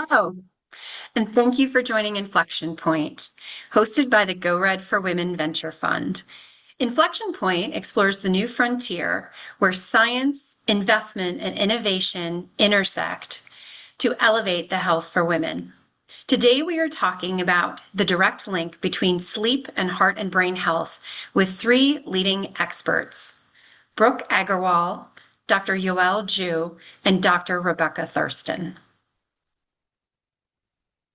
Hello, and thank you for joining Inflection Point, hosted by the Go Red for Women Venture Fund. Inflection Point explores the new frontier where science, investment, and innovation intersect to elevate the health for women. Today, we are talking about the direct link between sleep and heart and brain health with three leading experts, Brooke Agarwal, Dr. Yoel Ju, and Dr. Rebecca Thurston.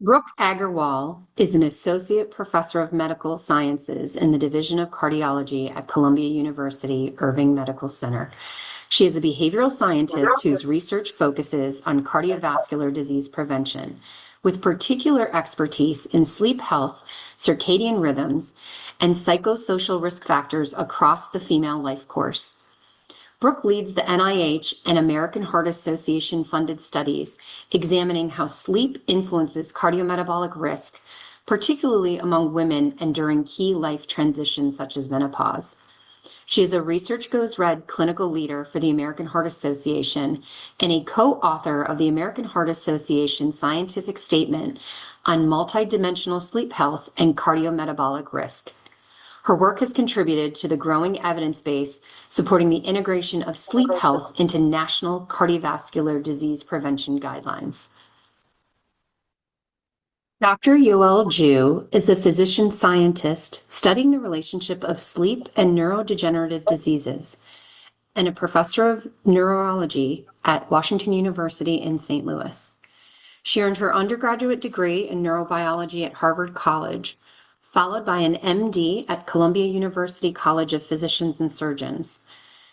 Brooke Agarwal is an associate professor of medical sciences in the Division of Cardiology at Columbia University Irving Medical Center. She is a behavioral scientist whose research focuses on cardiovascular disease prevention, with particular expertise in sleep health, circadian rhythms, and psychosocial risk factors across the female life course. Brooke leads the NIH and American Heart Association funded studies examining how sleep influences cardiometabolic risk, particularly among women and during key life transitions such as menopause. She is a Research Goes Red clinical leader for the American Heart Association and a co-author of the American Heart Association scientific statement on multidimensional sleep health and cardiometabolic risk. Her work has contributed to the growing evidence base supporting the integration of sleep health into national cardiovascular disease prevention guidelines. Dr. Yoel Ju is a physician scientist studying the relationship of sleep and neurodegenerative diseases and a professor of neurology at Washington University in St. Louis. She earned her undergraduate degree in neurobiology at Harvard College, followed by an MD at Columbia University College of Physicians and Surgeons.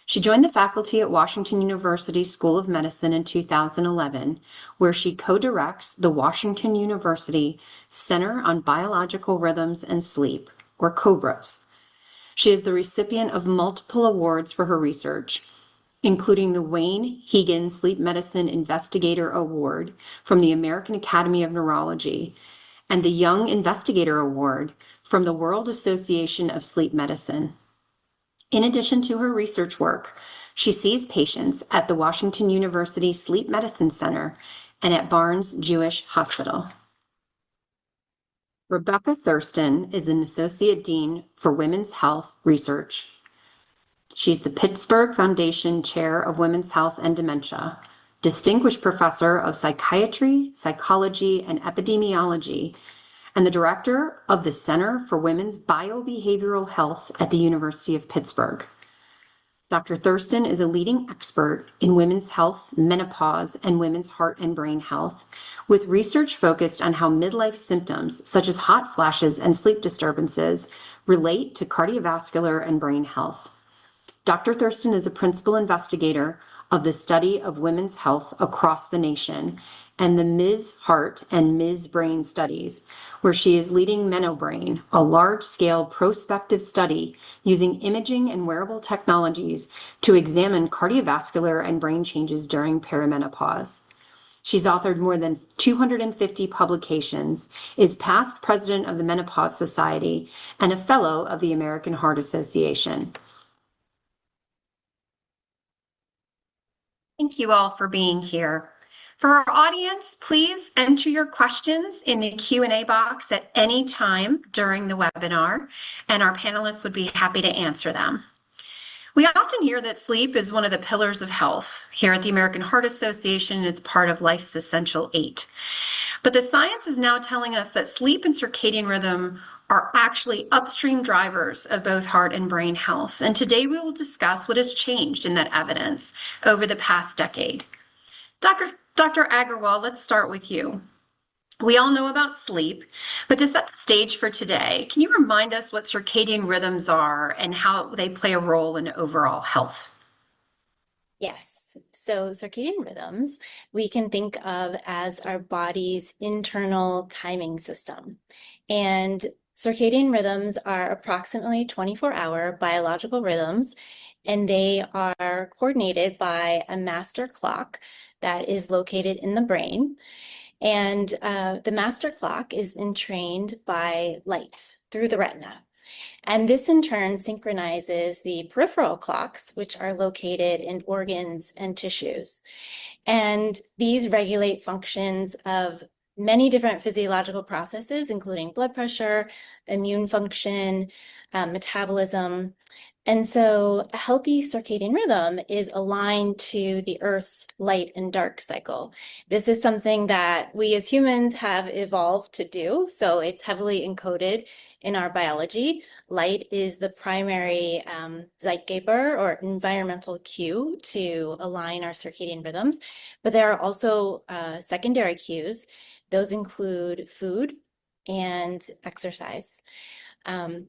She joined the faculty at Washington University School of Medicine in 2011, where she co-directs the Washington University Center on Biological Rhythms and Sleep, or COBRAS. She is the recipient of multiple awards for her research, including the Wayne Hegan Sleep Medicine Investigator Award from the American Academy of Neurology and the Young Investigator Award from the World Association of Sleep Medicine. In addition to her research work, she sees patients at the Washington University Sleep Medicine Center and at Barnes Jewish Hospital. Rebecca Thurston is an Associate Dean for Women's Health Research. She's the Pittsburgh Foundation Chair of Women's Health and Dementia, Distinguished Professor of Psychiatry, Psychology, and Epidemiology, and the director of the Center for Women's Biobehavioral Health at the University of Pittsburgh. Dr. Thurston is a leading expert in women's health, menopause, and women's heart and brain health, with research focused on how midlife symptoms, such as hot flashes and sleep disturbances, relate to cardiovascular and brain health. Dr. Thurston is a principal investigator of the study of women's health across the nation and the Ms. Heart and Ms. Brain studies, where she is leading MenoBrain, a large-scale prospective study using imaging and wearable technologies to examine cardiovascular and brain changes during perimenopause. She's authored more than 250 publications, is past president of the Menopause Society, and a fellow of the American Heart Association. Thank you all for being here. For our audience, please enter your questions in the Q&A box at any time during the webinar, and our panelists would be happy to answer them. We often hear that sleep is one of the pillars of health. Here at the American Heart Association, it's part of life's essential 8. But the science is now telling us that sleep and circadian rhythm are actually upstream drivers of both heart and brain health. And today we will discuss what has changed in that evidence over the past decade. Dr. Agarwal, let's start with you. We all know about sleep, but to set the stage for today, can you remind us what circadian rhythms are and how they play a role in overall health? Yes. So circadian rhythms, we can think of as our body's internal timing system. And circadian rhythms are approximately 24-hour biological rhythms, and they are coordinated by a master clock that is located in the brain. And the master clock is entrained by light through the retina. And this in turn synchronizes the peripheral clocks, which are located in organs and tissues. And these regulate functions of many different physiological processes, including blood pressure, immune function, metabolism. And so a healthy circadian rhythm is aligned to the Earth's light and dark cycle. This is something that we as humans have evolved to do, so it's heavily encoded in our biology. Light is the primary Zeitgeber or environmental cue to align our circadian rhythms, but there are also secondary cues. Those include food and exercise. Um,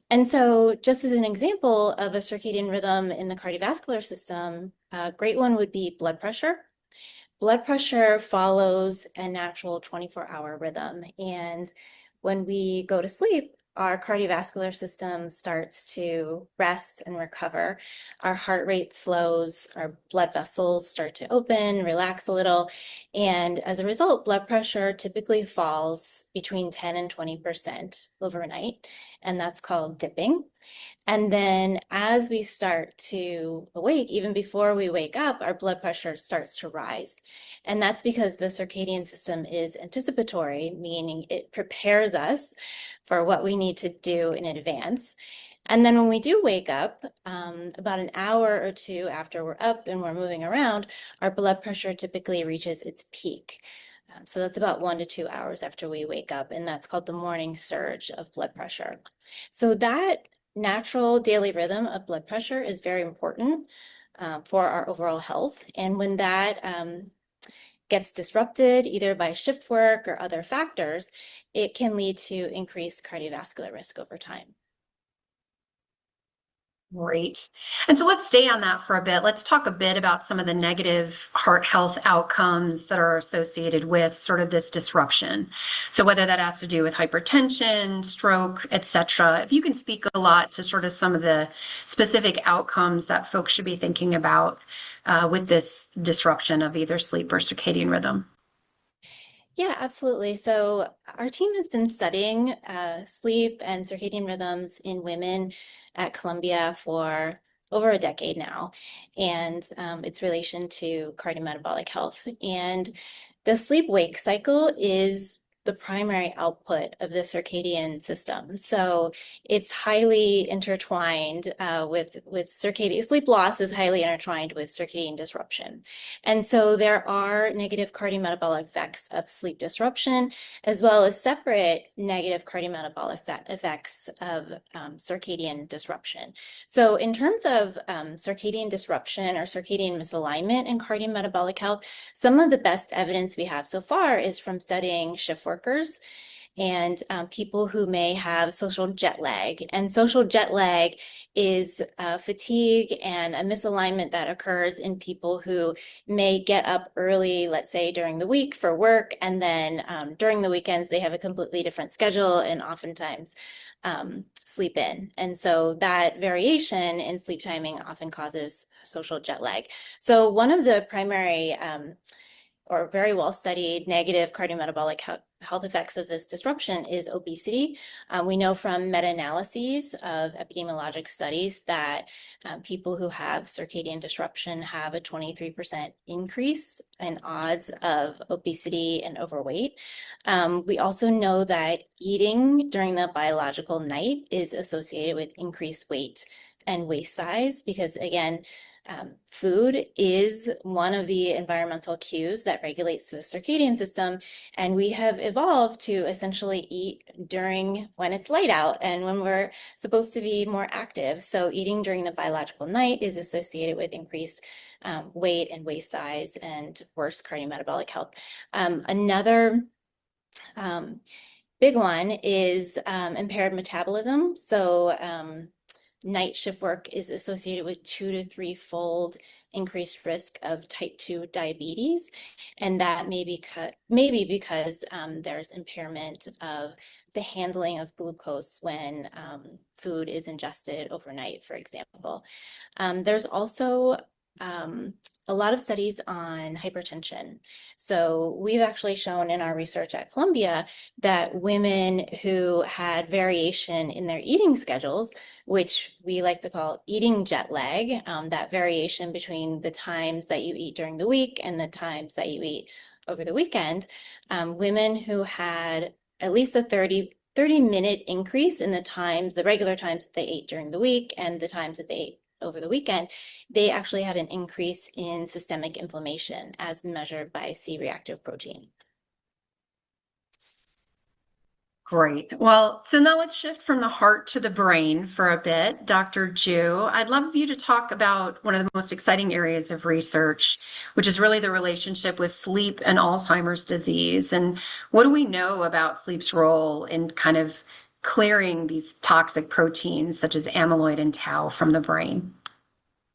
and so, just as an example of a circadian rhythm in the cardiovascular system, a great one would be blood pressure. Blood pressure follows a natural 24-hour rhythm. And when we go to sleep, our cardiovascular system starts to rest and recover. Our heart rate slows, our blood vessels start to open, relax a little. And as a result, blood pressure typically falls between 10 and 20% overnight. And that's called dipping. And then as we start to awake, even before we wake up, our blood pressure starts to rise. And that's because the circadian system is anticipatory, meaning it prepares us for what we need to do in advance. And then when we do wake up, about an hour or two after we're up and we're moving around, our blood pressure typically reaches its peak. So that's about 1 to 2 hours after we wake up, and that's called the morning surge of blood pressure. So that natural daily rhythm of blood pressure is very important for our overall health. And when that gets disrupted, either by shift work or other factors, it can lead to increased cardiovascular risk over time. Great. And so let's stay on that for a bit. Let's talk a bit about some of the negative heart health outcomes that are associated with sort of this disruption. So whether that has to do with hypertension, stroke, etc. If you can speak a lot to sort of some of the specific outcomes that folks should be thinking about with this disruption of either sleep or circadian rhythm. Yeah, absolutely. So our team has been studying sleep and circadian rhythms in women at Columbia for over a decade now, and its relation to cardiometabolic health. And the sleep-wake cycle is the primary output of the circadian system. So it's highly intertwined with circadian sleep loss is highly intertwined with circadian disruption. And so there are negative cardiometabolic effects of sleep disruption, as well as separate negative cardiometabolic effects of circadian disruption. So in terms of circadian disruption or circadian misalignment in cardiometabolic health, some of the best evidence we have so far is from studying shift workers and people who may have social jet lag. And social jet lag is fatigue and a misalignment that occurs in people who may get up early, let's say during the week for work, and then during the weekends they have a completely different schedule and oftentimes sleep in. And so that variation in sleep timing often causes social jet lag. So one of the primary or very well studied negative cardiometabolic health effects of this disruption is obesity. We know from meta-analyses of epidemiologic studies that people who have circadian disruption have a 23% increase in odds of obesity and overweight. We also know that eating during the biological night is associated with increased weight and waist size because, again, food is one of the environmental cues that regulates the circadian system, and we have evolved to essentially eat during when it's light out and when we're supposed to be more active. So eating during the biological night is associated with increased weight and waist size and worse cardiometabolic health. Another big one is impaired metabolism. So night shift work is associated with 2 to 3-fold increased risk of type 2 diabetes. And that may be because there's impairment of the handling of glucose when food is ingested overnight, for example. There's also a lot of studies on hypertension. So we've actually shown in our research at Columbia that women who had variation in their eating schedules, which we like to call eating jet lag, that variation between the times that you eat during the week and the times that you eat over the weekend, women who had at least a 30-minute increase in the regular times that they ate during the week and the times that they ate over the weekend, they actually had an increase in systemic inflammation as measured by C-reactive protein. Great. Well, so now let's shift from the heart to the brain for a bit. Dr. Ju, I'd love you to talk about one of the most exciting areas of research, which is really the relationship with sleep and Alzheimer's disease. And what do we know about sleep's role in kind of clearing these toxic proteins such as amyloid and tau from the brain?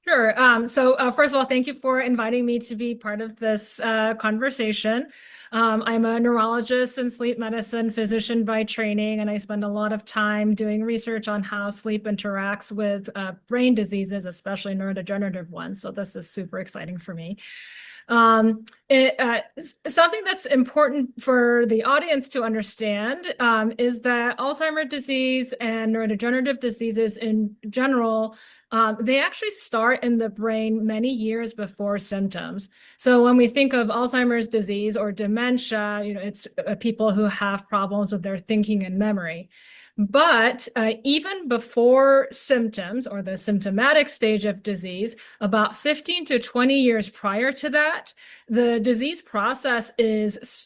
Sure. First of all, thank you for inviting me to be part of this conversation. I'm a neurologist and sleep medicine physician by training, and I spend a lot of time doing research on how sleep interacts with brain diseases, especially neurodegenerative ones. So this is super exciting for me. Something that's important for the audience to understand is that Alzheimer's disease and neurodegenerative diseases in general, they actually start in the brain many years before symptoms. So when we think of Alzheimer's disease or dementia, it's people who have problems with their thinking and memory. But even before symptoms or the symptomatic stage of disease, about 15 to 20 years prior to that, the disease process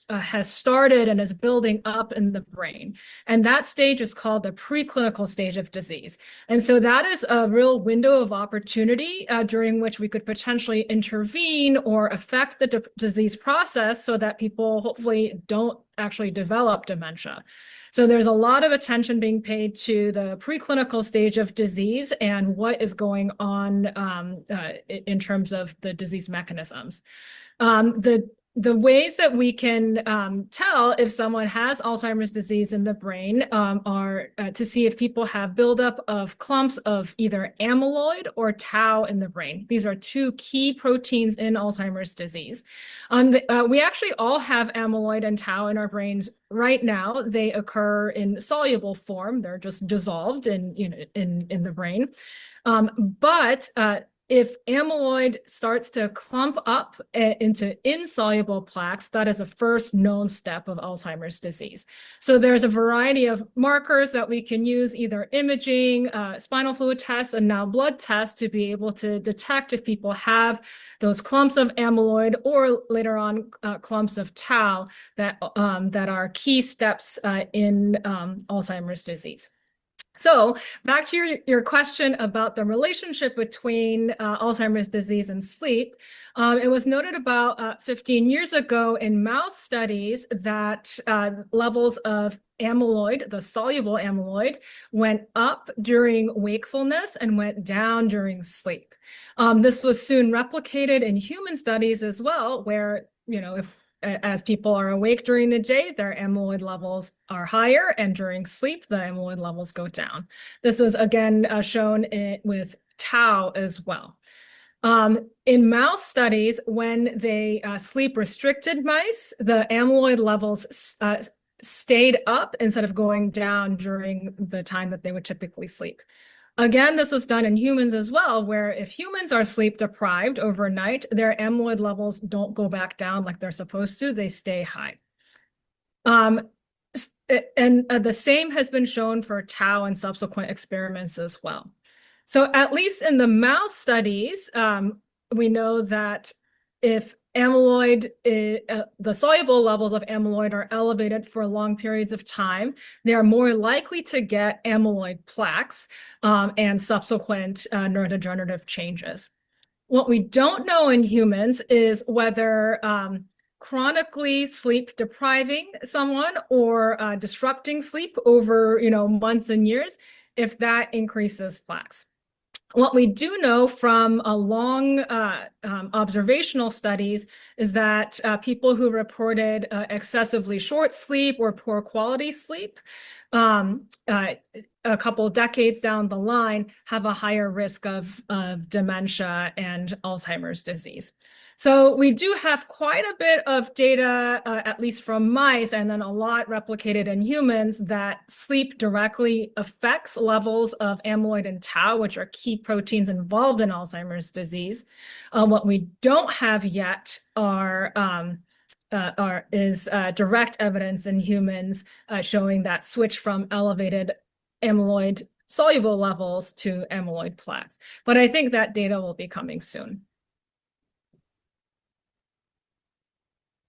has started and is building up in the brain. And that stage is called the preclinical stage of disease. And so that is a real window of opportunity during which we could potentially intervene or affect the disease process so that people hopefully don't actually develop dementia. So there's a lot of attention being paid to the preclinical stage of disease and what is going on in terms of the disease mechanisms. The ways that we can tell if someone has Alzheimer's disease in the brain are to see if people have buildup of clumps of either amyloid or tau in the brain. These are two key proteins in Alzheimer's disease. We actually all have amyloid and tau in our brains right now. They occur in soluble form. They're just dissolved in the brain. But if amyloid starts to clump up into insoluble plaques, that is a first known step of Alzheimer's disease. So there's a variety of markers that we can use, either imaging, spinal fluid tests, and now blood tests to be able to detect if people have those clumps of amyloid or later on clumps of tau that are key steps in Alzheimer's disease. So back to your question about the relationship between Alzheimer's disease and sleep. It was noted about 15 years ago in mouse studies that levels of amyloid, the soluble amyloid, went up during wakefulness and went down during sleep. This was soon replicated in human studies as well, where, as people are awake during the day, their amyloid levels are higher, and during sleep, the amyloid levels go down. This was again shown with tau as well. In mouse studies, when they sleep-restricted mice, the amyloid levels stayed up instead of going down during the time that they would typically sleep. Again, this was done in humans as well, where if humans are sleep deprived overnight, their amyloid levels don't go back down like they're supposed to, they stay high. And the same has been shown for tau in subsequent experiments as well. So at least in the mouse studies, we know that if amyloid, the soluble levels of amyloid are elevated for long periods of time, they are more likely to get amyloid plaques and subsequent neurodegenerative changes. What we don't know in humans is whether chronically sleep depriving someone or disrupting sleep over months and years, if that increases plaques. What we do know from a long observational studies is that people who reported excessively short sleep or poor quality sleep a couple decades down the line have a higher risk of dementia and Alzheimer's disease. So we do have quite a bit of data, at least from mice, and then a lot replicated in humans, that sleep directly affects levels of amyloid and tau, which are key proteins involved in Alzheimer's disease. What we don't have yet are is direct evidence in humans showing that switch from elevated amyloid soluble levels to amyloid plaques. But I think that data will be coming soon.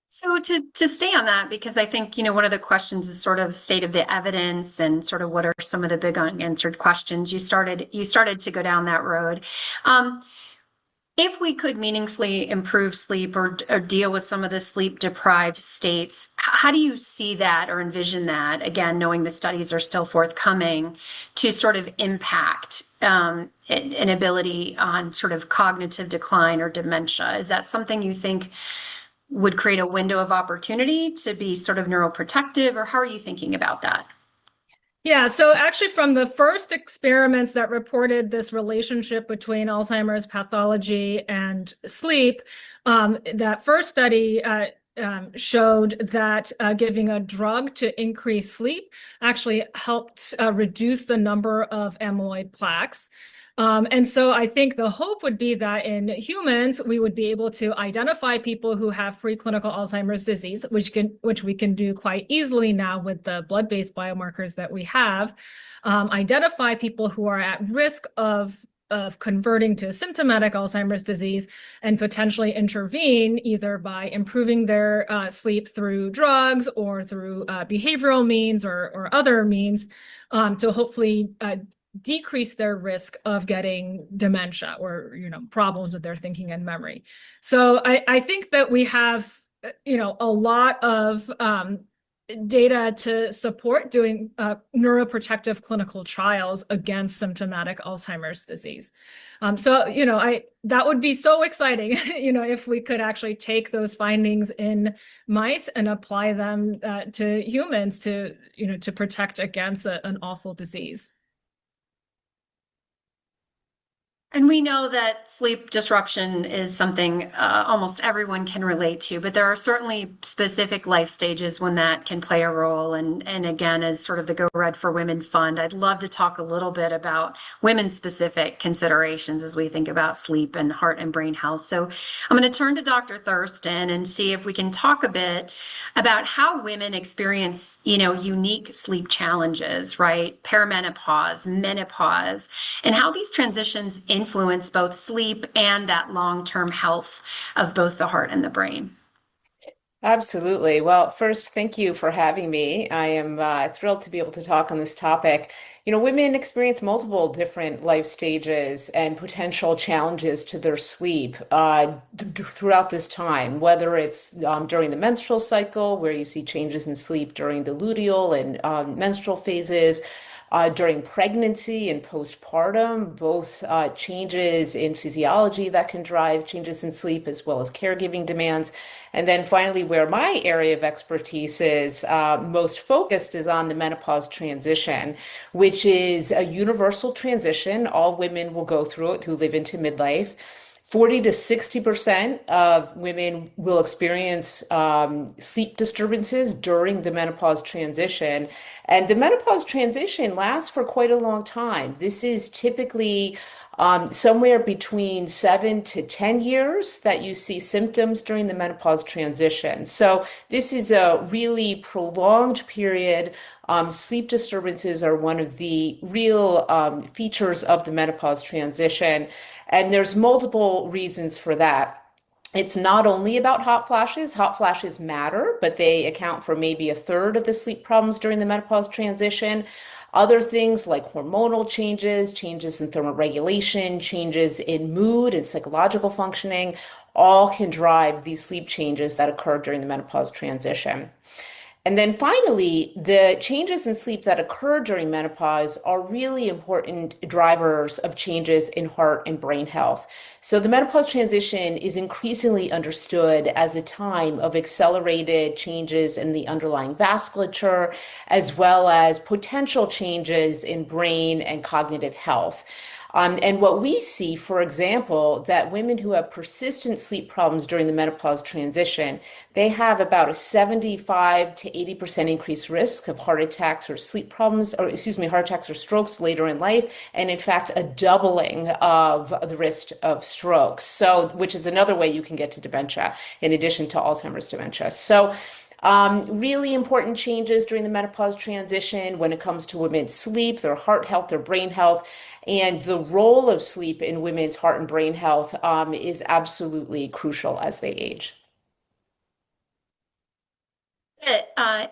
So to stay on that, because I think, one of the questions is sort of state of the evidence and sort of what are some of the big unanswered questions. You started to go down that road. If we could meaningfully improve sleep or deal with some of the sleep deprived states, how do you see that or envision that, again, knowing the studies are still forthcoming, to sort of impact an ability on sort of cognitive decline or dementia? Is that something you think would create a window of opportunity to be sort of neuroprotective, or how are you thinking about that? Yeah, so actually from the first experiments that reported this relationship between Alzheimer's pathology and sleep, that first study showed that giving a drug to increase sleep actually helped reduce the number of amyloid plaques. And so I think the hope would be that in humans, we would be able to identify people who have preclinical Alzheimer's disease, which we can do quite easily now with the blood-based biomarkers that we have, identify people who are at risk of converting to symptomatic Alzheimer's disease and potentially intervene either by improving their sleep through drugs or through behavioral means or other means to hopefully decrease their risk of getting dementia or problems with their thinking and memory. So I think that we have a lot of data to support doing neuroprotective clinical trials against symptomatic Alzheimer's disease. So that would be so exciting, if we could actually take those findings in mice and apply them to humans to protect against an awful disease. And we know that sleep disruption is something almost everyone can relate to, but there are certainly specific life stages when that can play a role. And again, as sort of the Go Red for Women Fund, I'd love to talk a little bit about women-specific considerations as we think about sleep and heart and brain health. So I'm going to turn to Dr. Thurston and see if we can talk a bit about how women experience, unique sleep challenges, right? Perimenopause, menopause, and how these transitions influence both sleep and that long-term health of both the heart and the brain. Absolutely. Well, first, thank you for having me. I am thrilled to be able to talk on this topic. Women experience multiple different life stages and potential challenges to their sleep throughout this time, whether it's during the menstrual cycle, where you see changes in sleep during the luteal and menstrual phases, during pregnancy and postpartum, both changes in physiology that can drive changes in sleep as well as caregiving demands. And then finally, where my area of expertise is most focused is on the menopause transition, which is a universal transition. All women will go through it who live into midlife. 40 to 60% of women will experience sleep disturbances during the menopause transition. And the menopause transition lasts for quite a long time. This is typically somewhere between 7 to 10 years that you see symptoms during the menopause transition. So this is a really prolonged period. Sleep disturbances are one of the real features of the menopause transition. And there's multiple reasons for that. It's not only about hot flashes. Hot flashes matter, but they account for maybe a third of the sleep problems during the menopause transition. Other things like hormonal changes, changes in thermoregulation, changes in mood and psychological functioning, all can drive these sleep changes that occur during the menopause transition. And then finally, the changes in sleep that occur during menopause are really important drivers of changes in heart and brain health. So the menopause transition is increasingly understood as a time of accelerated changes in the underlying vasculature, as well as potential changes in brain and cognitive health. And what we see, for example, that women who have persistent sleep problems during the menopause transition, they have about a 75 to 80% increased risk of heart attacks or sleep problems, or excuse me, heart attacks or strokes later in life, and in fact, a doubling of the risk of strokes. So, which is another way you can get to dementia, in addition to Alzheimer's dementia. So, really important changes during the menopause transition when it comes to women's sleep, their heart health, their brain health, and the role of sleep in women's heart and brain health is absolutely crucial as they age. Uh,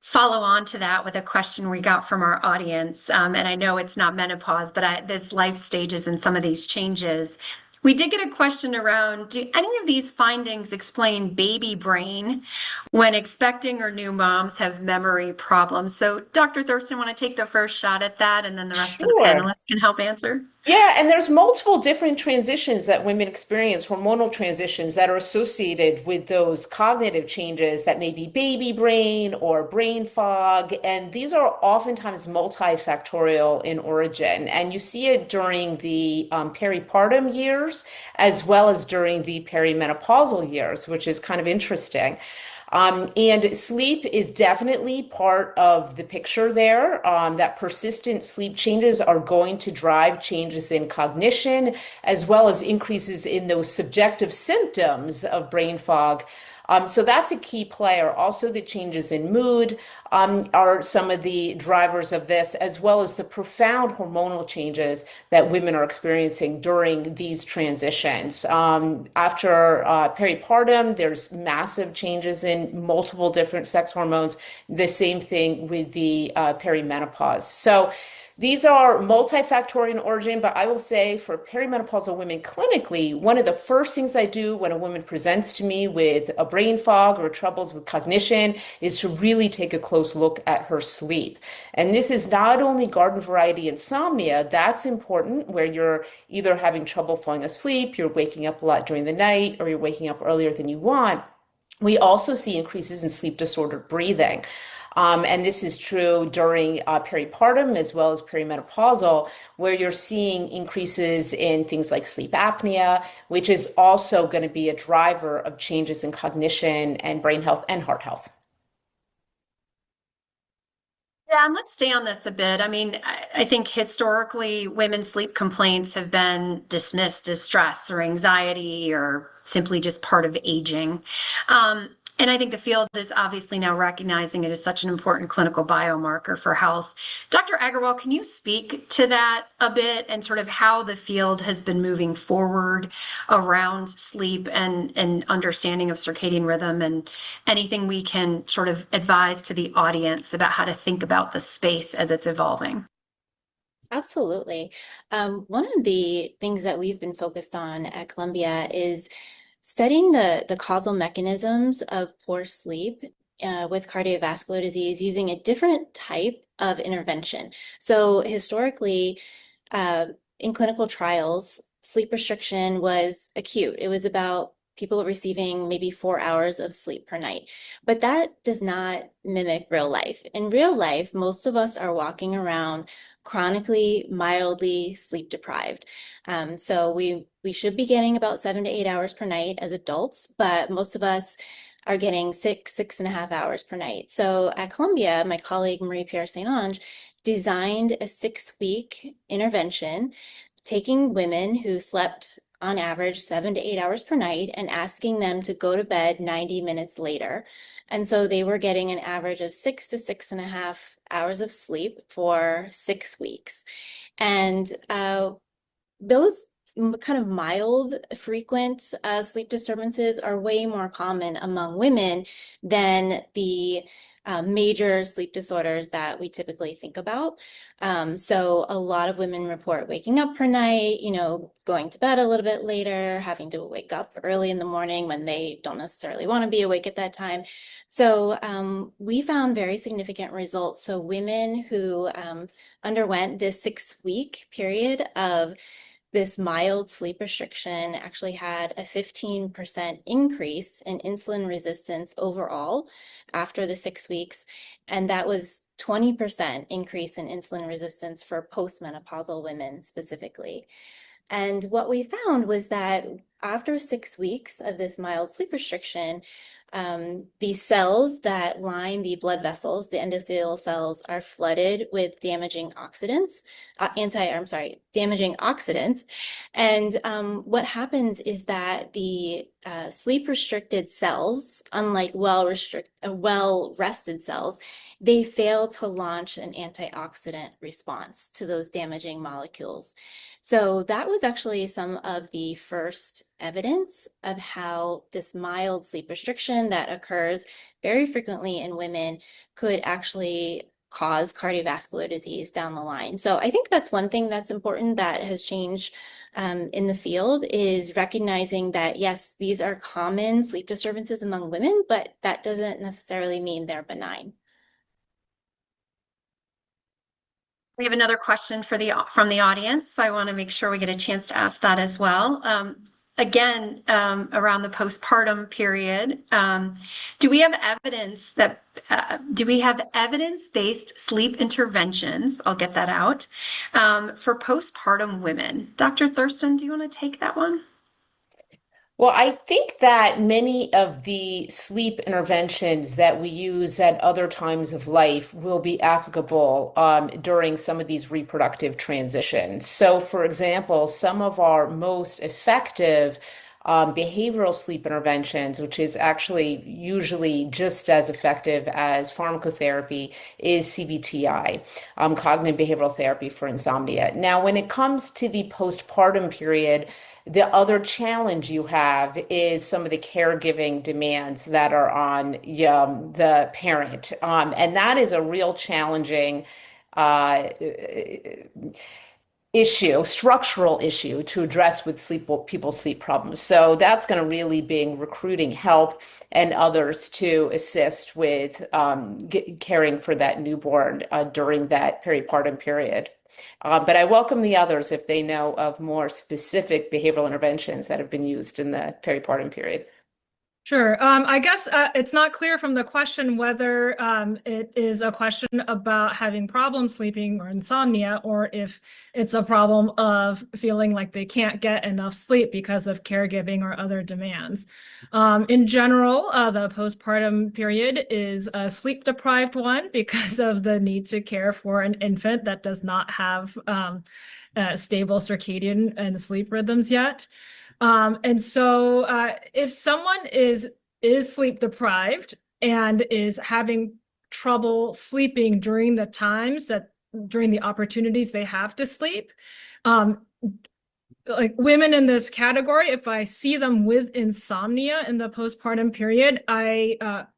Follow on to that with a question we got from our audience. And I know it's not menopause, but there's life stages and some of these changes. We did get a question around, do any of these findings explain baby brain when expecting or new moms have memory problems? So Dr. Thurston, want to take the first shot at that, and then the rest of the Sure. panelists can help answer? Yeah, and there's multiple different transitions that women experience, hormonal transitions that are associated with those cognitive changes that may be baby brain or brain fog. And these are oftentimes multifactorial in origin. And you see it during the peripartum years as well as during the perimenopausal years, which is kind of interesting. And sleep is definitely part of the picture there. That persistent sleep changes are going to drive changes in cognition, as well as increases in those subjective symptoms of brain fog. So that's a key player. Also, the changes in mood are some of the drivers of this, as well as the profound hormonal changes that women are experiencing during these transitions. After peripartum, there's massive changes in multiple different sex hormones. The same thing with the perimenopause. So these are multifactorial in origin, but I will say for perimenopausal women clinically, one of the first things I do when a woman presents to me with a brain fog or troubles with cognition is to really take a close look at her sleep. And this is not only garden variety insomnia, that's important, where you're either having trouble falling asleep, you're waking up a lot during the night, or you're waking up earlier than you want. We also see increases in sleep disordered breathing. And this is true during peripartum as well as perimenopausal, where you're seeing increases in things like sleep apnea, which is also going to be a driver of changes in cognition and brain health and heart health. Yeah, and let's stay on this a bit. I mean, I think historically women's sleep complaints have been dismissed as stress or anxiety or simply just part of aging. And I think the field is obviously now recognizing it as such an important clinical biomarker for health. Dr. Agarwal, can you speak to that a bit and sort of how the field has been moving forward around sleep and understanding of circadian rhythm, and anything we can sort of advise to the audience about how to think about the space as it's evolving? Absolutely. One of the things that we've been focused on at Columbia is studying the causal mechanisms of poor sleep with cardiovascular disease using a different type of intervention. So historically, in clinical trials, sleep restriction was acute. It was about people receiving maybe 4 hours of sleep per night. But that does not mimic real life. In real life, most of us are walking around chronically, mildly sleep deprived. So we should be getting about 7 to 8 hours per night as adults, but most of us are getting 6.5 hours per night. So at Columbia, my colleague Marie-Pierre St-Onge designed a 6-week intervention, taking women who slept on average 7 to 8 hours per night and asking them to go to bed 90 minutes later. And so they were getting an average of 6 to 6.5 hours of sleep for 6 weeks. And those kind of mild, frequent sleep disturbances are way more common among women than the major sleep disorders that we typically think about. So a lot of women report waking up per night, going to bed a little bit later, having to wake up early in the morning when they don't necessarily want to be awake at that time. So we found very significant results. So women who underwent this 6-week period of this mild sleep restriction actually had a 15% increase in insulin resistance overall after the 6 weeks. And that was 20% increase in insulin resistance for postmenopausal women specifically. And what we found was that after 6 weeks of this mild sleep restriction, these cells that line the blood vessels, the endothelial cells, are flooded with damaging oxidants, damaging oxidants. And what happens is that the sleep-restricted cells, unlike well-rested cells, they fail to launch an antioxidant response to those damaging molecules. So that was actually some of the first evidence of how this mild sleep restriction that occurs very frequently in women could actually cause cardiovascular disease down the line. So I think that's one thing that's important that has changed in the field, is recognizing that, yes, these are common sleep disturbances among women, but that doesn't necessarily mean they're benign. We have another question from the audience, so I want to make sure we get a chance to ask that as well. Again, around the postpartum period, do we have evidence-based sleep interventions? I'll get that out for postpartum women. Dr. Thurston, do you want to take that one? Well, I think that many of the sleep interventions that we use at other times of life will be applicable during some of these reproductive transitions. So, for example, some of our most effective behavioral sleep interventions, which is actually usually just as effective as pharmacotherapy, is CBTI, cognitive behavioral therapy for insomnia. Now, when it comes to the postpartum period, the other challenge you have is some of the caregiving demands that are on the parent. And that is a real challenging structural issue to address with people's sleep problems. So that's going to really be recruiting help and others to assist with caring for that newborn during that peripartum period. But I welcome the others if they know of more specific behavioral interventions that have been used in the peripartum period. Sure. I guess it's not clear from the question whether it is a question about having problems sleeping or insomnia, or if it's a problem of feeling like they can't get enough sleep because of caregiving or other demands. In general, the postpartum period is a sleep-deprived one because of the need to care for an infant that does not have stable circadian and sleep rhythms yet. And so if someone is sleep deprived and is having trouble sleeping during the opportunities they have to sleep, like women in this category, if I see them with insomnia in the postpartum period,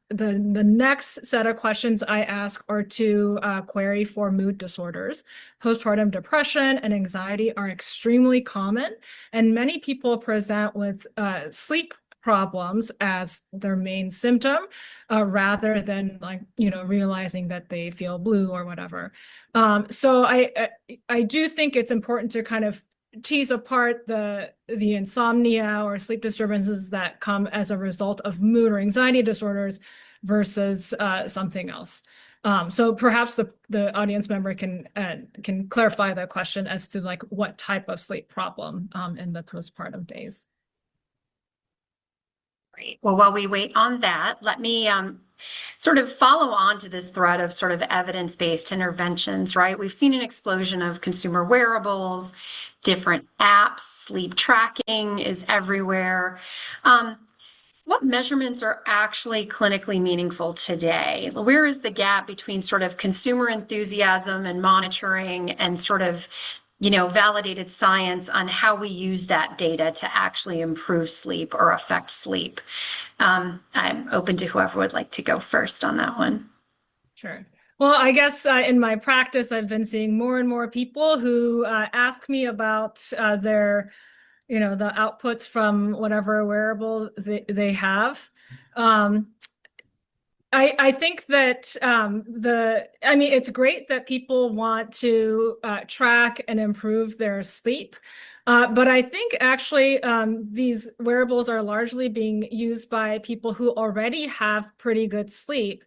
the next set of questions I ask are to query for mood disorders. Postpartum depression and anxiety are extremely common, and many people present with sleep problems as their main symptom, rather than realizing that they feel blue or whatever. So I do think it's important to kind of tease apart the insomnia or sleep disturbances that come as a result of mood or anxiety disorders versus something else. So perhaps the audience member can clarify the question as to what type of sleep problem in the postpartum phase. Great. Well, while we wait on that, let me sort of follow on to this thread of sort of evidence-based interventions, right? We've seen an explosion of consumer wearables, different apps, sleep tracking is everywhere. What measurements are actually clinically meaningful today? Where is the gap between sort of consumer enthusiasm and monitoring and sort of validated science on how we use that data to actually improve sleep or affect sleep? I'm open to whoever would like to go first on that one. Sure. Well, I guess in my practice, I've been seeing more and more people who ask me about their, the outputs from whatever wearable they have. I think that I mean, it's great that people want to track and improve their sleep. But I think actually these wearables are largely being used by people who already have pretty good sleep.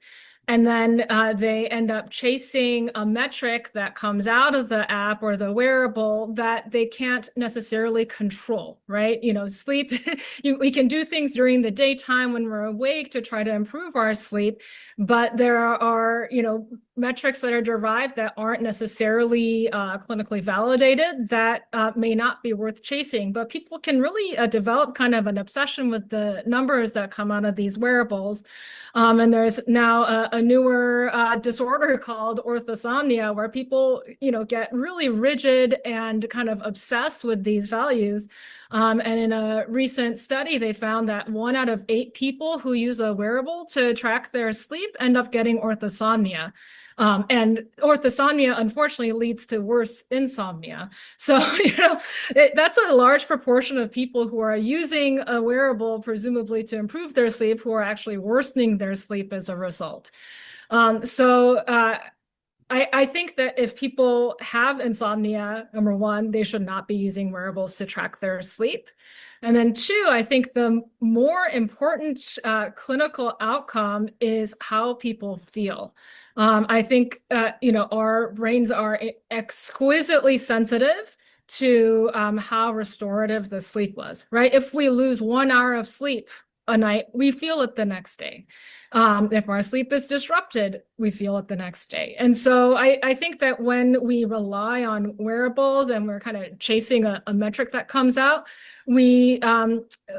And then they end up chasing a metric that comes out of the app or the wearable that they can't necessarily control, right? You know, sleep, we can do things during the daytime when we're awake to try to improve our sleep, but there are, you know, metrics that are derived that aren't necessarily clinically validated that may not be worth chasing. But people can really develop kind of an obsession with the numbers that come out of these wearables. And there's now a newer disorder called orthosomnia, where people, you know, get really rigid and kind of obsessed with these values. And in a recent study, they found that 1 out of 8 people who use a wearable to track their sleep end up getting orthosomnia. And orthosomnia, unfortunately, leads to worse insomnia. So, you know, that's a large proportion of people who are using a wearable, presumably to improve their sleep, who are actually worsening their sleep as a result. I think that if people have insomnia, number one, they should not be using wearables to track their sleep. And then 2, I think the more important clinical outcome is how people feel. I think, you know, our brains are exquisitely sensitive to how restorative the sleep was, right? If we lose 1 hour of sleep a night, we feel it the next day. If our sleep is disrupted, we feel it the next day. And so I think that when we rely on wearables and we're kind of chasing a metric that comes out, we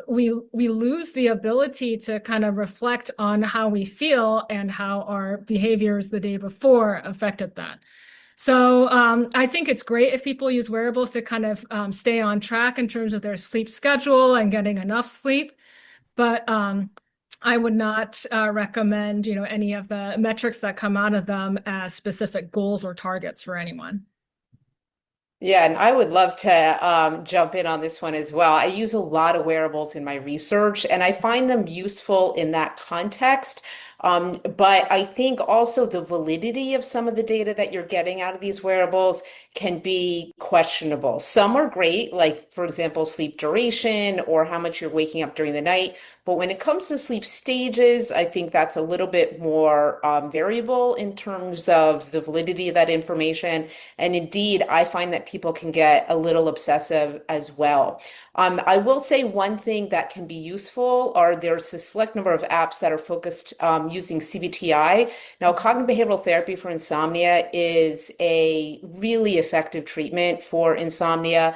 lose the ability to kind of reflect on how we feel and how our behaviors the day before affected that. So I think it's great if people use wearables to kind of stay on track in terms of their sleep schedule and getting enough sleep. But I would not recommend, you know, any of the metrics that come out of them as specific goals or targets for anyone. Yeah, and I would love to jump in on this one as well. I use a lot of wearables in my research, and I find them useful in that context. But I think also the validity of some of the data that you're getting out of these wearables can be questionable. Some are great, like, for example, sleep duration or how much you're waking up during the night. But when it comes to sleep stages, I think that's a little bit more variable in terms of the validity of that information. And indeed, I find that people can get a little obsessive as well. I will say one thing that can be useful are there's a select number of apps that are focused using CBTI. Now, cognitive behavioral therapy for insomnia is a really effective treatment for insomnia.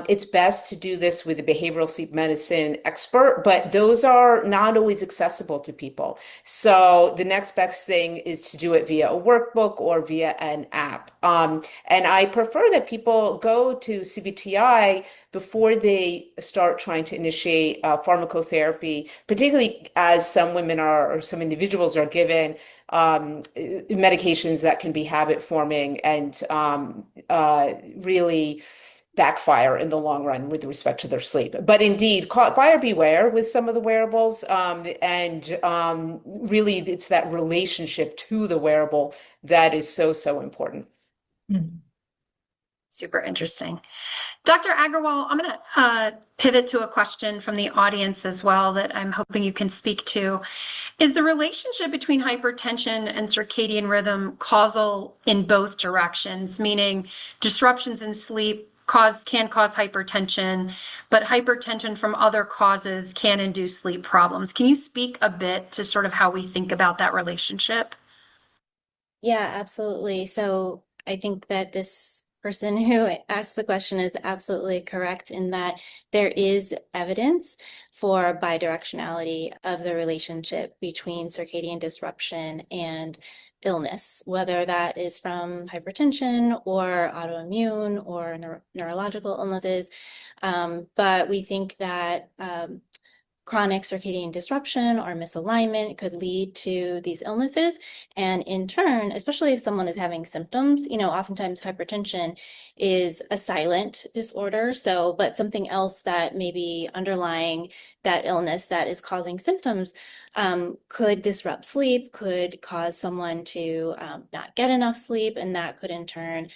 It's best to do this with a behavioral sleep medicine expert, but those are not always accessible to people. So the next best thing is to do it via a workbook or via an app. And I prefer that people go to CBTI before they start trying to initiate pharmacotherapy, particularly as some women are, or some individuals are given medications that can be habit forming and really backfire in the long run with respect to their sleep. But indeed, buyer beware with some of the wearables. Really, it's that relationship to the wearable that is so, so important. Super interesting. Dr. Agarwal, I'm going to pivot to a question from the audience as well that I'm hoping you can speak to. Is the relationship between hypertension and circadian rhythm causal in both directions, meaning disruptions in sleep can cause hypertension, but hypertension from other causes can induce sleep problems? Can you speak a bit to sort of how we think about that relationship? Yeah, absolutely. So I think that this person who asked the question is absolutely correct in that there is evidence for bidirectionality of the relationship between circadian disruption and illness, whether that is from hypertension or autoimmune or neurological illnesses. But we think that chronic circadian disruption or misalignment could lead to these illnesses. And in turn, especially if someone is having symptoms, oftentimes hypertension is a silent disorder. So, but something else that may be underlying that illness that is causing symptoms could disrupt sleep, could cause someone to not get enough sleep, and that could in turn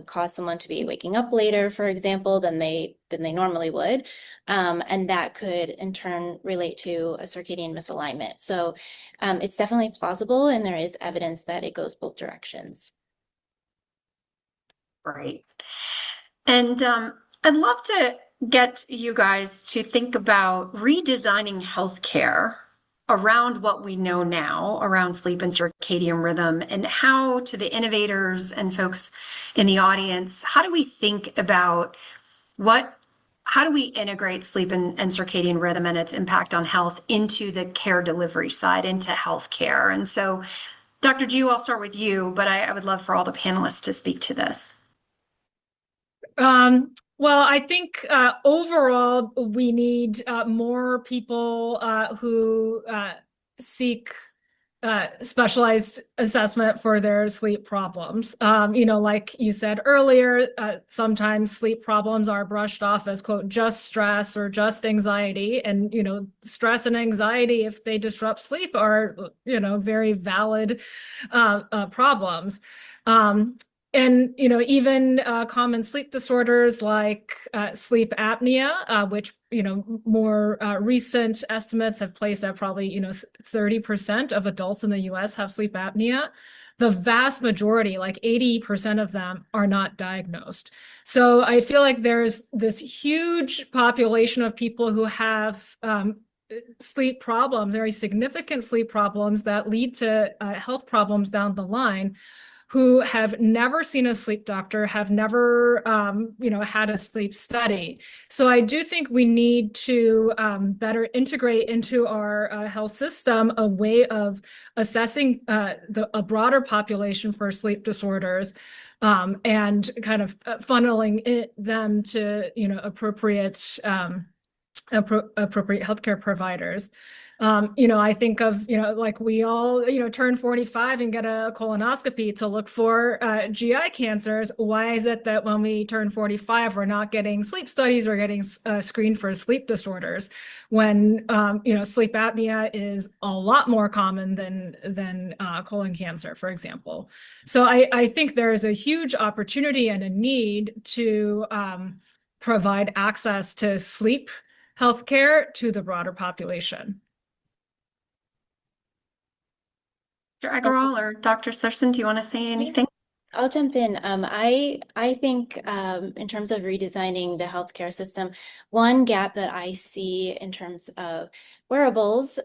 cause someone to be waking up later, for example, than they normally would. And that could in turn relate to a circadian misalignment. So it's definitely plausible, and there is evidence that it goes both directions. Right. And I'd love to get you guys to think about redesigning healthcare around what we know now around sleep and circadian rhythm, and how, to the innovators and folks in the audience, how do we think about how do we integrate sleep and circadian rhythm and its impact on health into the care delivery side, into healthcare? And so, Dr. Ju, I'll start with you, but I would love for all the panelists to speak to this. Well, I think overall we need more people who seek specialized assessment for their sleep problems. Like you said earlier, sometimes sleep problems are brushed off as, quote, just stress or just anxiety. And, stress and anxiety, if they disrupt sleep, are, very valid problems. And, even common sleep disorders like sleep apnea, which, more recent estimates have placed at probably, 30% of adults in the US have sleep apnea. The vast majority, like 80% of them, are not diagnosed. So I feel like there's this huge population of people who have sleep problems, very significant sleep problems that lead to health problems down the line, who have never seen a sleep doctor, have never, had a sleep study. So I do think we need to better integrate into our health system a way of assessing a broader population for sleep disorders, and kind of funneling them to, appropriate healthcare providers. I think of, like we all, turn 45 and get a colonoscopy to look for GI cancers. Why is it that when we turn 45, we're not getting sleep studies or getting screened for sleep disorders, when, sleep apnea is a lot more common than colon cancer, for example. So I think there is a huge opportunity and a need to provide access to sleep healthcare to the broader population. Dr. Agarwal or Dr. Thurston, do you want to say anything? I'll jump in. I think in terms of redesigning the healthcare system, one gap that I see in terms of wearables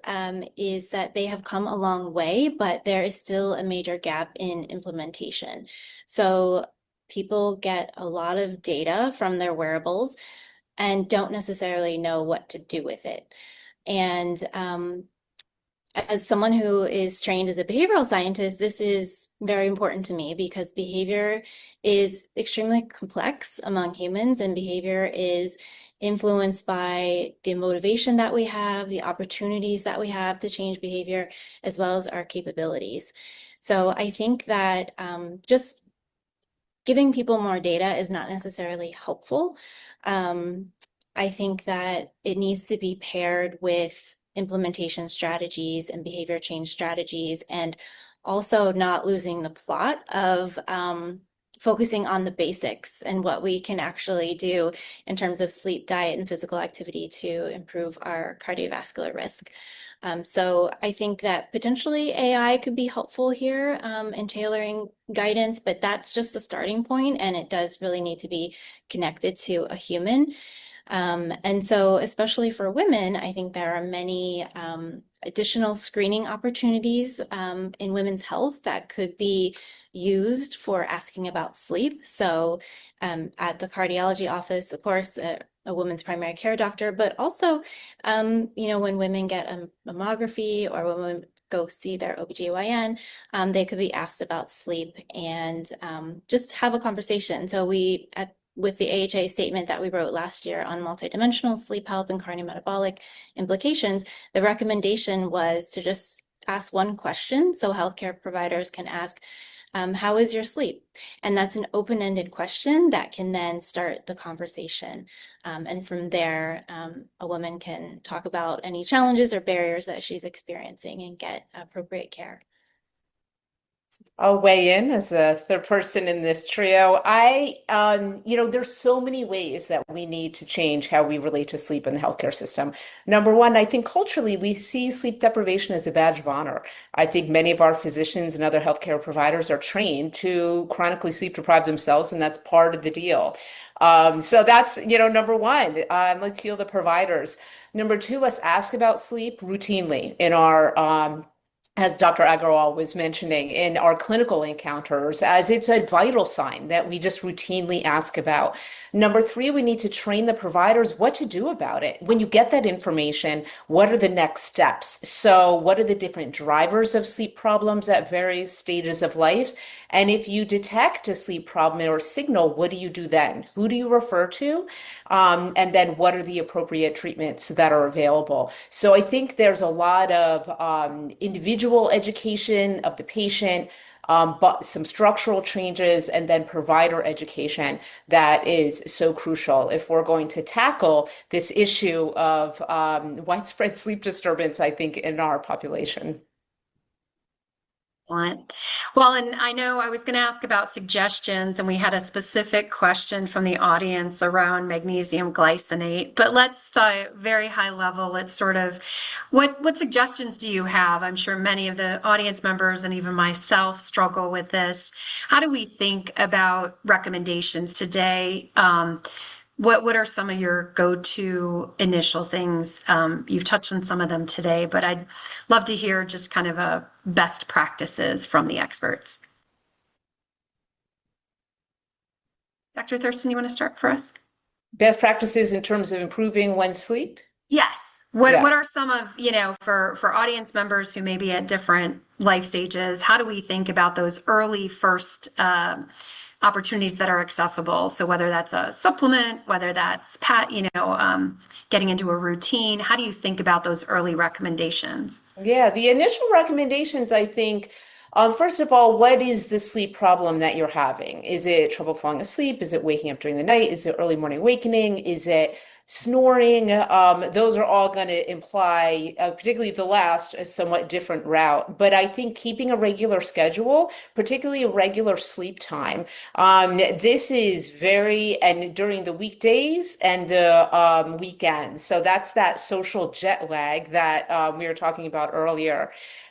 is that they have come a long way, but there is still a major gap in implementation. So people get a lot of data from their wearables and don't necessarily know what to do with it. And as someone who is trained as a behavioral scientist, this is very important to me, because behavior is extremely complex among humans, and behavior is influenced by the motivation that we have, the opportunities that we have to change behavior, as well as our capabilities. So I think that just giving people more data is not necessarily helpful. I think that it needs to be paired with implementation strategies and behavior change strategies, and also not losing the plot of focusing on the basics and what we can actually do in terms of sleep, diet, and physical activity to improve our cardiovascular risk. So I think that potentially AI could be helpful here in tailoring guidance, but that's just a starting point, and it does really need to be connected to a human. And so, especially for women, I think there are many additional screening opportunities in women's health that could be used for asking about sleep. So at the cardiology office, of course, a woman's primary care doctor, but also, when women get a mammography or when women go see their OBGYN, they could be asked about sleep and just have a conversation. So we, at with the AHA statement that we wrote last year on multidimensional sleep health and cardiometabolic implications, the recommendation was to just ask one question so healthcare providers can ask, how is your sleep? And that's an open-ended question that can then start the conversation. And from there, a woman can talk about any challenges or barriers that she's experiencing and get appropriate care. I'll weigh in as the third person in this trio. There's so many ways that we need to change how we relate to sleep in the healthcare system. Number one, I think culturally we see sleep deprivation as a badge of honor. I think many of our physicians and other healthcare providers are trained to chronically sleep deprive themselves, and that's part of the deal. So that's, number one. Let's heal the providers. Number two, let's ask about sleep routinely in our as Dr. Agarwal was mentioning, in our clinical encounters, as it's a vital sign that we just routinely ask about. Number three, we need to train the providers what to do about it. When you get that information, what are the next steps? So what are the different drivers of sleep problems at various stages of life? And if you detect a sleep problem or signal, what do you do then? Who do you refer to? And then what are the appropriate treatments that are available? So I think there's a lot of individual education of the patient, but some structural changes, and then provider education that is so crucial if we're going to tackle this issue of widespread sleep disturbance, I think, in our population. Well, and I know I was going to ask about suggestions, and we had a specific question from the audience around magnesium glycinate, but let's start very high level. Let's sort of, what suggestions do you have? I'm sure many of the audience members and even myself struggle with this. How do we think about recommendations today? What are some of your go-to initial things? You've touched on some of them today, but I'd love to hear just kind of a best practices from the experts. Dr. Thurston, you want to start for us? Best practices in terms of improving one's sleep? Yes. What are some of, for audience members who may be at different life stages, how do we think about those early first opportunities that are accessible? So whether that's a supplement, whether that's getting into a routine, how do you think about those early recommendations? Yeah, the initial recommendations, I think, first of all, what is the sleep problem that you're having? Is it trouble falling asleep? Is it waking up during the night? Is it early morning awakening? Is it snoring? Those are all going to imply, particularly the last, a somewhat different route. But I think keeping a regular schedule, particularly a regular sleep time, this is and during the weekdays and the weekends. So that's that social jet lag that we were talking about earlier.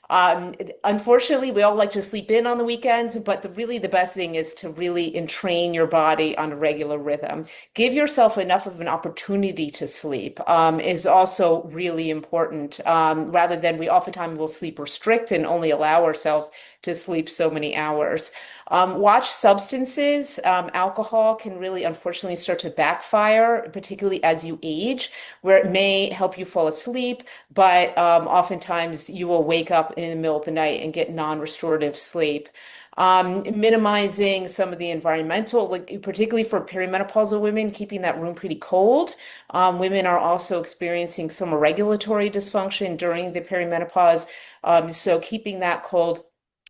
Unfortunately, we all like to sleep in on the weekends, but the best thing is to really entrain your body on a regular rhythm. Give yourself enough of an opportunity to sleep is also really important, rather than we oftentimes will sleep restrict and only allow ourselves to sleep so many hours. Watch substances. Alcohol can really, unfortunately, start to backfire, particularly as you age, where it may help you fall asleep, but oftentimes you will wake up in the middle of the night and get non-restorative sleep. Minimizing some of the environmental, particularly for perimenopausal women, keeping that room pretty cold. Women are also experiencing thermoregulatory dysfunction during the perimenopause, so keeping that cold.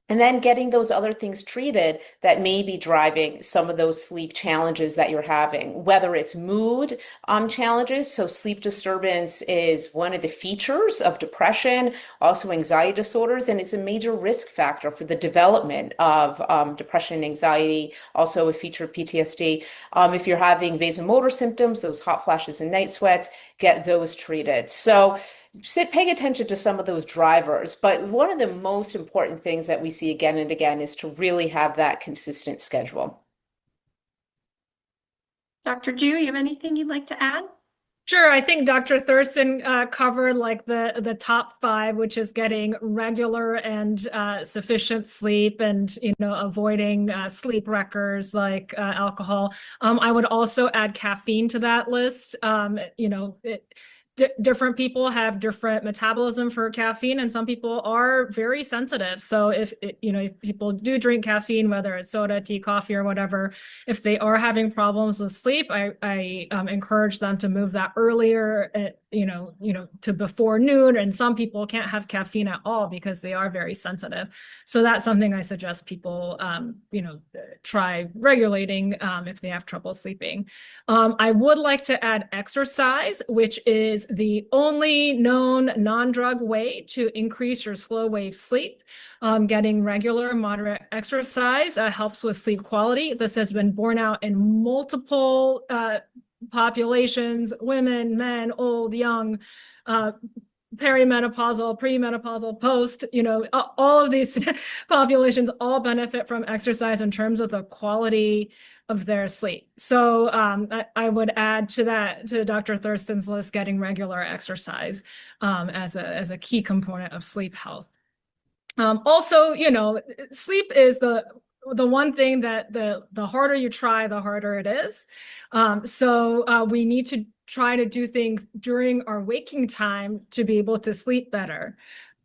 And then getting those other things treated that may be driving some of those sleep challenges that you're having, whether it's mood challenges. So sleep disturbance is one of the features of depression, also anxiety disorders, and it's a major risk factor for the development of depression and anxiety, also a feature of PTSD. If you're having vasomotor symptoms, those hot flashes and night sweats, get those treated. So paying attention to some of those drivers. But one of the most important things that we see again and again is to really have that consistent schedule. Dr. Ju, you have anything you'd like to add? Sure. I think Dr. Thurston covered like the top 5, which is getting regular and sufficient sleep, and avoiding sleep wreckers like alcohol. I would also add caffeine to that list. different people have different metabolism for caffeine, and some people are very sensitive. So if people do drink caffeine, whether it's soda, tea, coffee, or whatever, if they are having problems with sleep, I encourage them to move that earlier at, to before noon. And some people can't have caffeine at all because they are very sensitive. So that's something I suggest people, try regulating if they have trouble sleeping. I would like to add exercise, which is the only known non-drug way to increase your slow wave sleep. Getting regular, moderate exercise helps with sleep quality. This has been borne out in multiple populations: women, men, old, young, perimenopausal, premenopausal, post, all of these populations all benefit from exercise in terms of the quality of their sleep. So I would add to that, to Dr. Thurston's list, getting regular exercise as a key component of sleep health. Also, sleep is the one thing that the harder you try, the harder it is. So we need to try to do things during our waking time to be able to sleep better.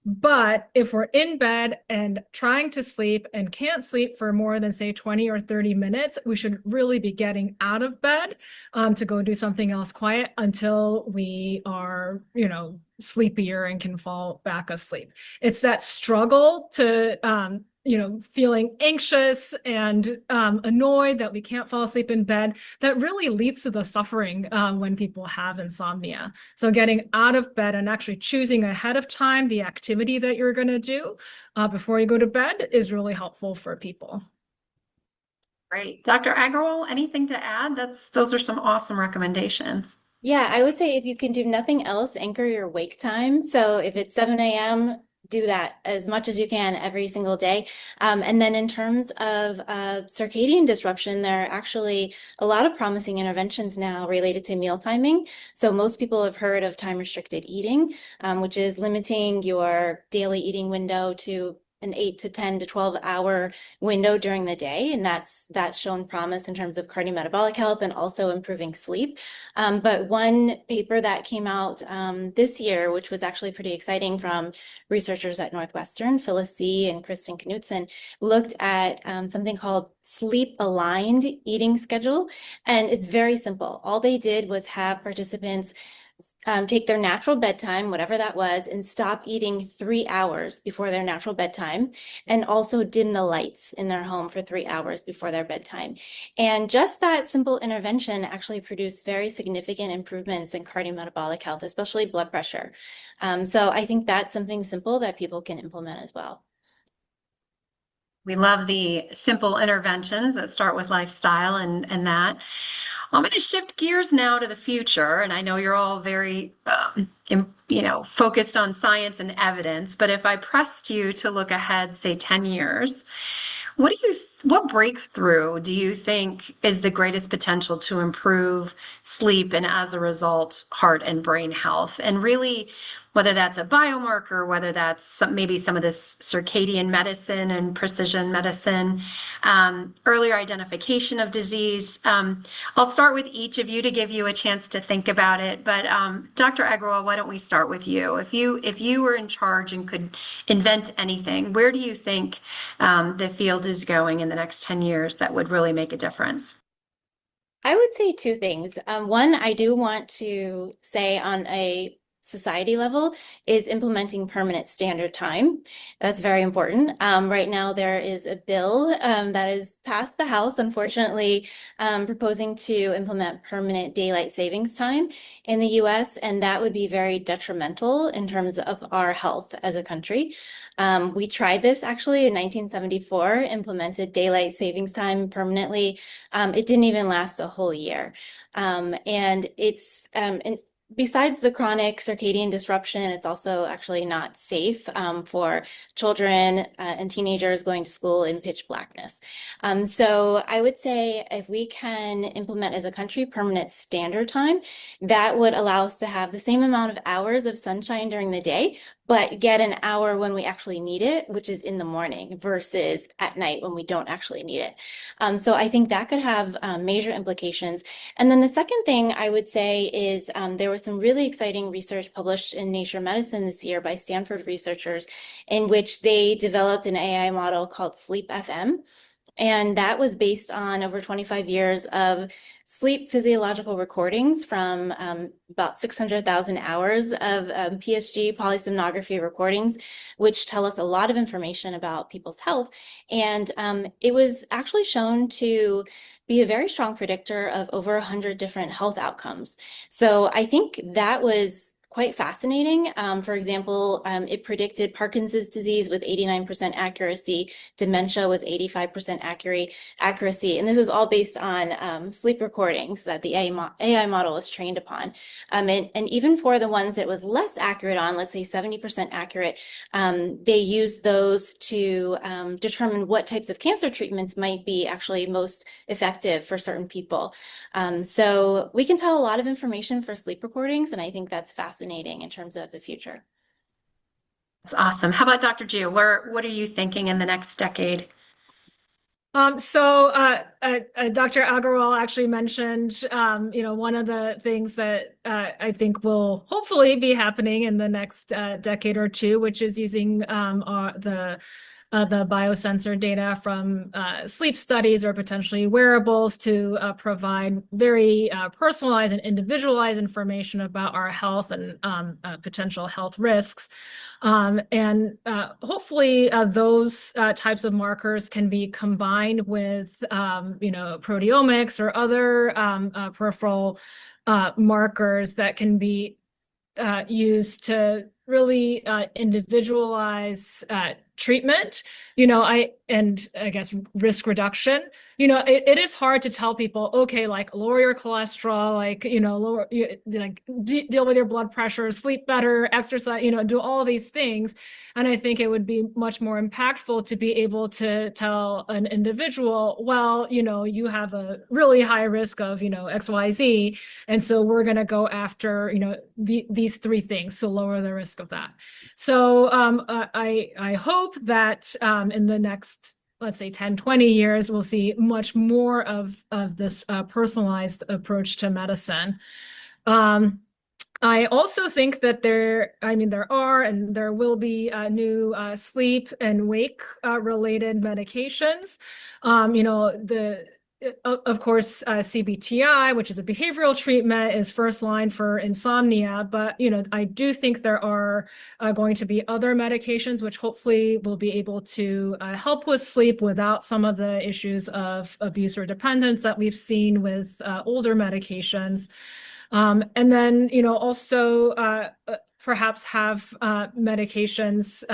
But if we're in bed and trying to sleep and can't sleep for more than, say, 20 or 30 minutes, we should really be getting out of bed to go do something else quiet until we are, sleepier and can fall back asleep. It's that struggle to, feeling anxious and annoyed that we can't fall asleep in bed that really leads to the suffering when people have insomnia. So getting out of bed and actually choosing ahead of time the activity that you're going to do before you go to bed is really helpful for people. Great. Dr. Agrawal, anything to add? Those are some awesome recommendations. Yeah, I would say if you can do nothing else, anchor your wake time. So if it's 7 a.m., do that as much as you can every single day. And then in terms of circadian disruption, there are actually a lot of promising interventions now related to meal timing. So most people have heard of time-restricted eating, which is limiting your daily eating window to an 8 to 10 to 12 hour window during the day. And that's shown promise in terms of cardiometabolic health and also improving sleep. But one paper that came out this year, which was actually pretty exciting, from researchers at Northwestern, Phyllis C. and Kristen Knutson, looked at something called sleep-aligned eating schedule. And it's very simple. All they did was have participants take their natural bedtime, whatever that was, and stop eating 3 hours before their natural bedtime, and also dim the lights in their home for 3 hours before their bedtime. And just that simple intervention actually produced very significant improvements in cardiometabolic health, especially blood pressure. So I think that's something simple that people can implement as well. We love the simple interventions that start with lifestyle and that. I'm going to shift gears now to the future, and I know you're all very, focused on science and evidence, but if I pressed you to look ahead, say 10 years, what breakthrough do you think is the greatest potential to improve sleep and, as a result, heart and brain health? And really, whether that's a biomarker, whether that's maybe some of this circadian medicine and precision medicine, earlier identification of disease. I'll start with each of you to give you a chance to think about it. But Dr. Agrawal, why don't we start with you? If you were in charge and could invent anything, where do you think the field is going in the next 10 years that would really make a difference? I would say two things. One, I do want to say on a society level is implementing permanent standard time. That's very important. Right now, there is a bill that is passed the House, unfortunately, proposing to implement permanent daylight savings time in the US, and that would be very detrimental in terms of our health as a country. We tried this actually in 1974, implemented daylight savings time permanently. It didn't even last a whole year. And it's besides the chronic circadian disruption, it's also actually not safe for children and teenagers going to school in pitch blackness. So I would say if we can implement as a country permanent standard time, that would allow us to have the same amount of hours of sunshine during the day, but get an hour when we actually need it, which is in the morning versus at night when we don't actually need it. So I think that could have major implications. And then the second thing I would say is there was some really exciting research published in Nature Medicine this year by Stanford researchers in which they developed an AI model called Sleep FM. And that was based on over 25 years of sleep physiological recordings from about 600,000 hours of PSG polysomnography recordings, which tell us a lot of information about people's health. And it was actually shown to be a very strong predictor of over 100 different health outcomes. So I think that was quite fascinating. For example, it predicted Parkinson's disease with 89% accuracy, dementia with 85% accuracy. And this is all based on sleep recordings that the AI model was trained upon. And even for the ones that was less accurate on, let's say 70% accurate, they used those to determine what types of cancer treatments might be actually most effective for certain people. So we can tell a lot of information for sleep recordings, and I think that's fascinating in terms of the future. That's awesome. How about Dr. Ju? What are you thinking in the next decade? So Dr. Agarwal actually mentioned, one of the things that I think will hopefully be happening in the next decade or two, which is using the biosensor data from sleep studies or potentially wearables to provide very personalized and individualized information about our health and potential health risks. And hopefully those types of markers can be combined with, proteomics or other peripheral markers that can be used to really individualize treatment, I guess risk reduction. It is hard to tell people, okay, like lower your cholesterol, deal with your blood pressure, sleep better, exercise, do all these things. And I think it would be much more impactful to be able to tell an individual, well, you have a really high risk of, XYZ. And so we're going to go after, these three things to lower the risk of that. So I hope that in the next, let's say 10, 20 years, we'll see much more of this personalized approach to medicine. I also think that there are and there will be new sleep and wake related medications. Of course, CBTI, which is a behavioral treatment, is first line for insomnia. But, I do think there are going to be other medications which hopefully will be able to help with sleep without some of the issues of abuse or dependence that we've seen with older medications. And then, also perhaps have medications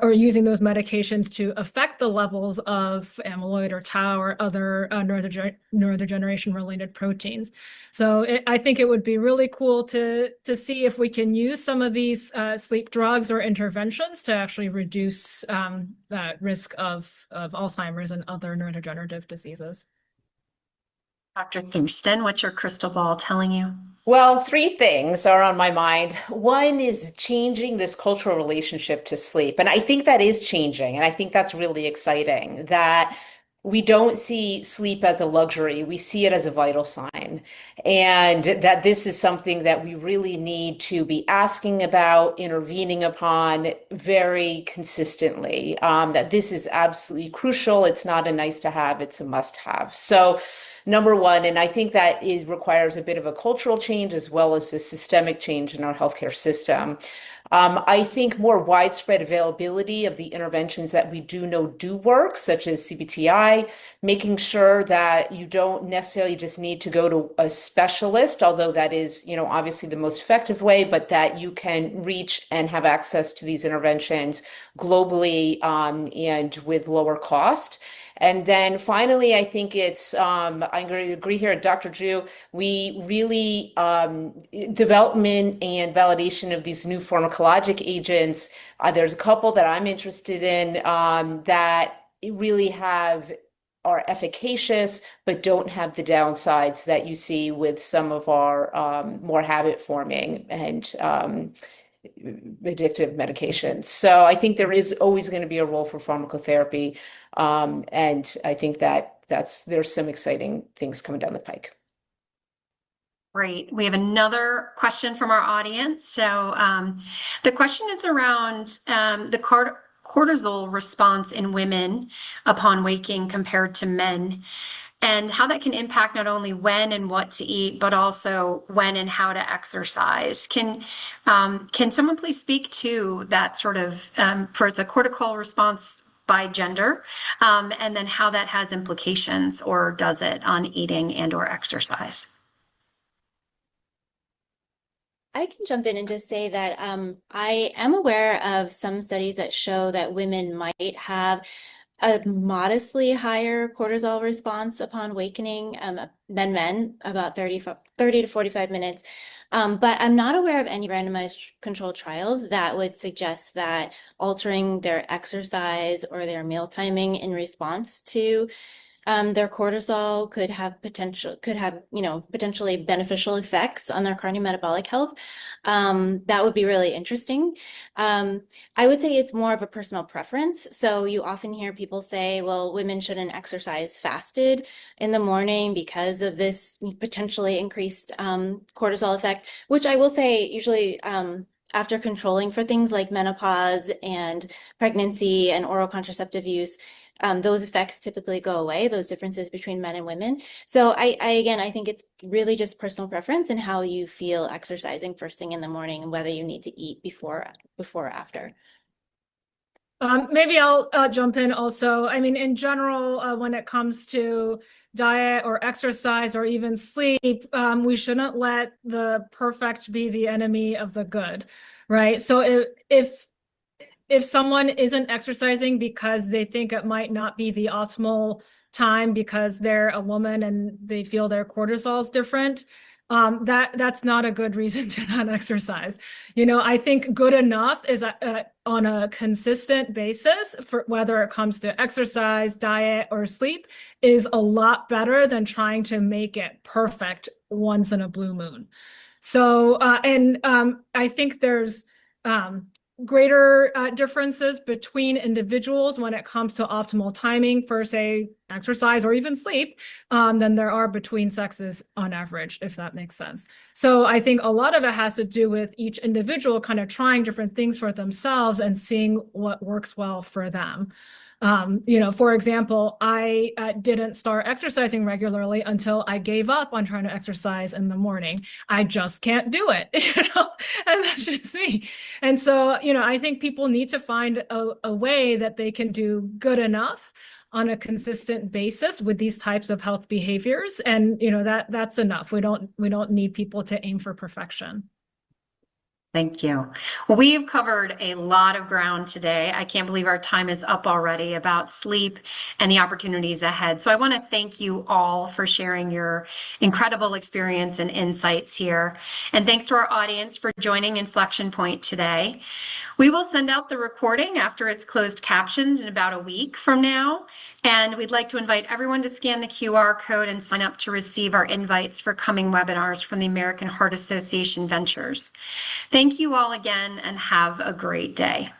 or using those medications to affect the levels of amyloid or tau or other neurodegeneration-related proteins. So I think it would be really cool to see if we can use some of these sleep drugs or interventions to actually reduce that risk of Alzheimer's and other neurodegenerative diseases. Dr. Thurston, what's your crystal ball telling you? Well, three things are on my mind. One is changing this cultural relationship to sleep. And I think that is changing. And I think that's really exciting that we don't see sleep as a luxury. We see it as a vital sign. And that this is something that we really need to be asking about, intervening upon very consistently. That this is absolutely crucial. It's not a nice to have, it's a must have. So number one, and I think that requires a bit of a cultural change as well as a systemic change in our healthcare system. I think more widespread availability of the interventions that we do know do work, such as CBTI, making sure that you don't necessarily just need to go to a specialist, although that is, obviously the most effective way, but that you can reach and have access to these interventions globally and with lower cost. And then finally, I think I'm going to agree here, Dr. Ju, we really, development and validation of these new pharmacologic agents, there's a couple that I'm interested in that really are efficacious, but don't have the downsides that you see with some of our more habit forming and addictive medications. So I think there is always going to be a role for pharmacotherapy. And I think there's some exciting things coming down the pike. Great. We have another question from our audience. So the question is around the cortisol response in women upon waking compared to men, and how that can impact not only when and what to eat, but also when and how to exercise. Can someone please speak to that sort of for the cortisol response by gender, and then how that has implications, or does it, on eating and or exercise? I can jump in and just say that I am aware of some studies that show that women might have a modestly higher cortisol response upon awakening than men, about 30 to 45 minutes. But I'm not aware of any randomized controlled trials that would suggest that altering their exercise or their meal timing in response to their cortisol could have potentially beneficial effects on their cardiometabolic health. That would be really interesting. I would say it's more of a personal preference. So you often hear people say, well, women shouldn't exercise fasted in the morning because of this potentially increased cortisol effect, which I will say usually after controlling for things like menopause and pregnancy and oral contraceptive use, those effects typically go away, those differences between men and women. So I think it's really just personal preference and how you feel exercising first thing in the morning and whether you need to eat before or after. Maybe I'll jump in also. I mean, in general, when it comes to diet or exercise or even sleep, we shouldn't let the perfect be the enemy of the good, right? So if someone isn't exercising because they think it might not be the optimal time because they're a woman and they feel their cortisol is different, that's not a good reason to not exercise. I think good enough is on a consistent basis, for whether it comes to exercise, diet, or sleep, is a lot better than trying to make it perfect once in a blue moon. So, I think there's greater differences between individuals when it comes to optimal timing for, say, exercise or even sleep than there are between sexes on average, if that makes sense. So I think a lot of it has to do with each individual kind of trying different things for themselves and seeing what works well for them. For example, I didn't start exercising regularly until I gave up on trying to exercise in the morning. I just can't do it, and that's just me. And so, I think people need to find a way that they can do good enough on a consistent basis with these types of health behaviors. And, that's enough. We don't need people to aim for perfection. Thank you. Well, we've covered a lot of ground today. I can't believe our time is up already about sleep and the opportunities ahead. So I want to thank you all for sharing your incredible experience and insights here. And thanks to our audience for joining Inflection Point today. We will send out the recording after it's closed captioned in about a week from now. And we'd like to invite everyone to scan the QR code and sign up to receive our invites for coming webinars from the American Heart Association Ventures. Thank you all again and have a great day.